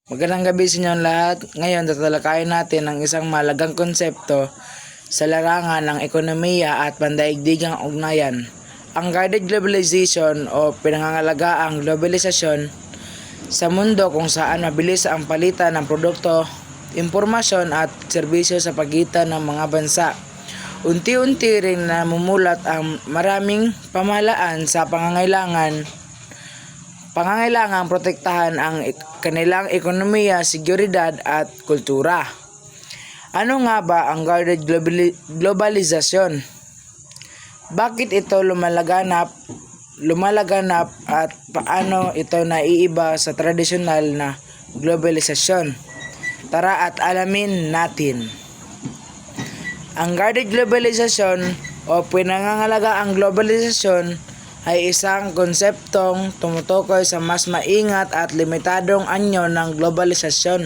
Magandang gabi sa inyong lahat. Ngayon, tatalakayin natin ang isang mahalagang konsepto sa larangan ng ekonomiya at pandaigdigang ugnayan. Ang guided globalization o pinangangalagaang globalisasyon sa mundo kung saan mabilis ang palitan ng produkto, impormasyon at serbisyo sa pagitan ng mga bansa. Unti-unti rin namumulat ang maraming pamahalaan sa pangangailangang protektahan ang kanilang ekonomiya, seguridad at kultura. Ano nga ba ang guided globalization? Bakit ito lumalaganap at paano ito naiiba sa tradisyonal na globalisasyon? Tara at alamin natin. Ang guided globalization o pinangangalagaang globalisasyon ay isang konseptong tumutukoy sa mas maingat at limitadong anyo ng globalisasyon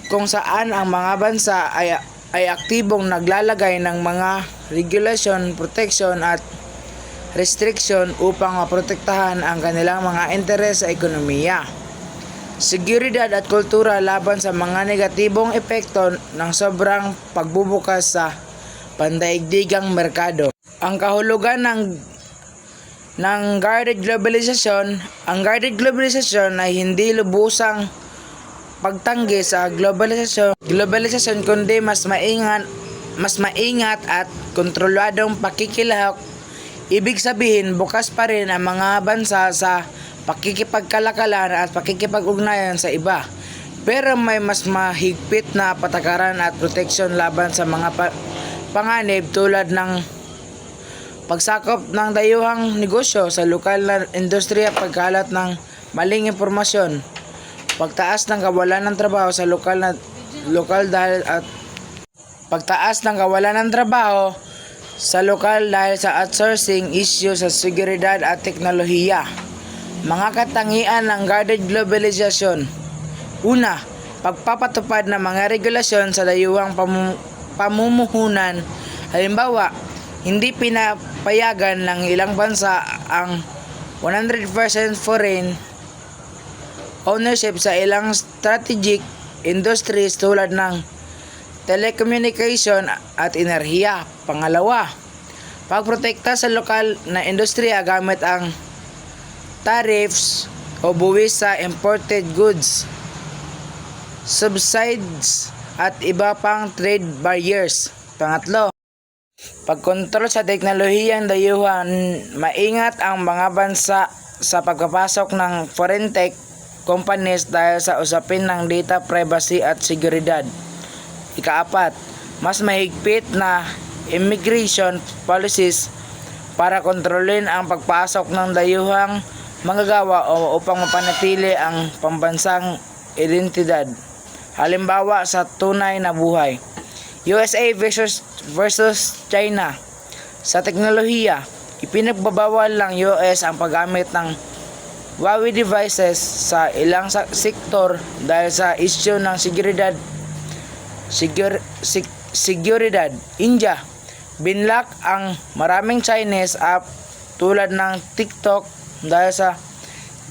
kung saan ang mga bansa ay aktibong naglalagay ng mga regulasyon, proteksyon at restriction upang maprotektahan ang kanilang mga interes sa ekonomiya, seguridad at kultura laban sa mga negatibong epekto ng sobrang pagbubukas sa pandaigdigang merkado. Ang kahulugan ng guided globalization, ang guided globalization ay hindi lubusang pagtanggi sa globalisasyon kundi mas maingat at kontroladong pakikilahok. Ibig sabihin, bukas pa rin ang mga bansa sa pakikipagkalakalan at pakikipag-ugnayan sa iba, pero may mas mahigpit na patakaran at proteksyon laban sa mga panganib tulad ng pagsakop ng dayuhang negosyo sa lokal na industriya, pagkalat ng maling impormasyon, pagtaas ng kawalan ng trabaho sa lokal dahil sa outsourcing issue sa seguridad at teknolohiya. Mga katangian ng guided globalization. Una, pagpapatupad ng mga regulasyon sa dayuhang pamumuhunan. Halimbawa, hindi pinapayagan ng ilang bansa ang 100% foreign ownership sa ilang strategic industries tulad ng telecommunication at enerhiya. Pangalawa, pagprotekta sa lokal na industriya gamit ang tariffs o buwis sa imported goods, subsidies at iba pang trade barriers. Pangatlo, pagkontrol sa teknolohiyang dayuhan. Maingat ang mga bansa sa pagpapasok ng foreign tech companies dahil sa usapin ng data privacy at seguridad. Ikaapat, mas mahigpit na immigration policies para kontrolin ang pagpasok ng dayuhang manggagawa o upang mapanatili ang pambansang identidad. Halimbawa sa tunay na buhay. USA versus China. Sa teknolohiya, ipinagbabawal ng US ang paggamit ng Huawei devices sa ilang sektor dahil sa issue ng seguridad. India, binlock ang maraming Chinese app tulad ng TikTok dahil sa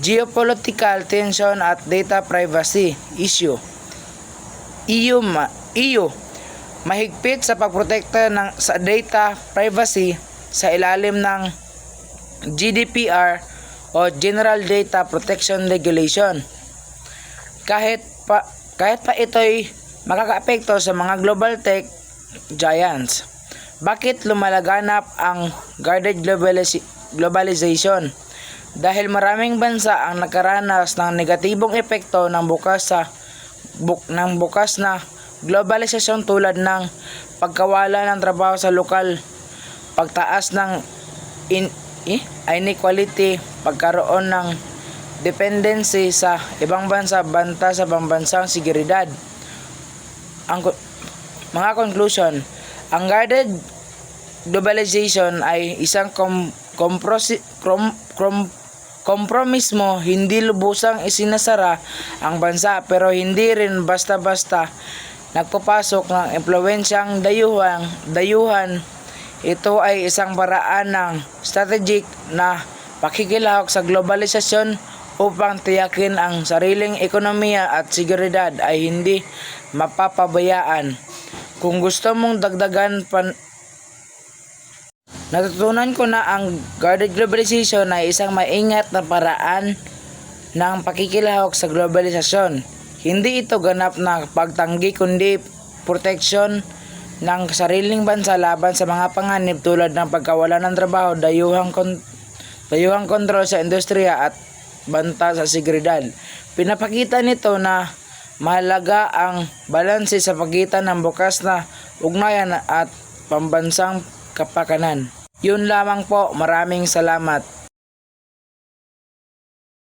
geopolitical tension at data privacy issue. EU, mahigpit sa pagprotekta sa data privacy sa ilalim ng GDPR o General Data Protection Regulation. Kahit pa ito'y makakaapekto sa mga global tech giants. Bakit lumalaganap ang guided globalization? Dahil maraming bansa ang nakaranas ng negatibong epekto ng bukas na globalisasyon tulad ng pagkawala ng trabaho sa lokal, pagtaas ng inequality, pagkaroon ng dependency sa ibang bansa, banta sa pambansang seguridad. Mga conclusion, ang guided globalization ay isang kompromismo. Hindi lubusang isinasara ang bansa, pero hindi rin basta-basta nagpapasok ng impluwensyang dayuhan. Ito ay isang paraan ng strategic na pakikilahok sa globalisasyon upang tiyakin ang sariling ekonomiya at seguridad ay hindi mapapabayaan. Kung gusto mong dagdagan natutunan ko na ang guarded globalization ay isang maingat na paraan ng pakikilahok sa globalisasyon. Hindi ito ganap na pagtanggi kundi proteksyon ng sariling bansa laban sa mga panganib tulad ng pagkawala ng trabaho, dayuhang kontrol sa industriya at banta sa seguridad. Pinapakita nito na mahalaga ang balanse sa pagitan ng bukas na ugnayan at pambansang kapakanan. Yun lamang po, maraming salamat.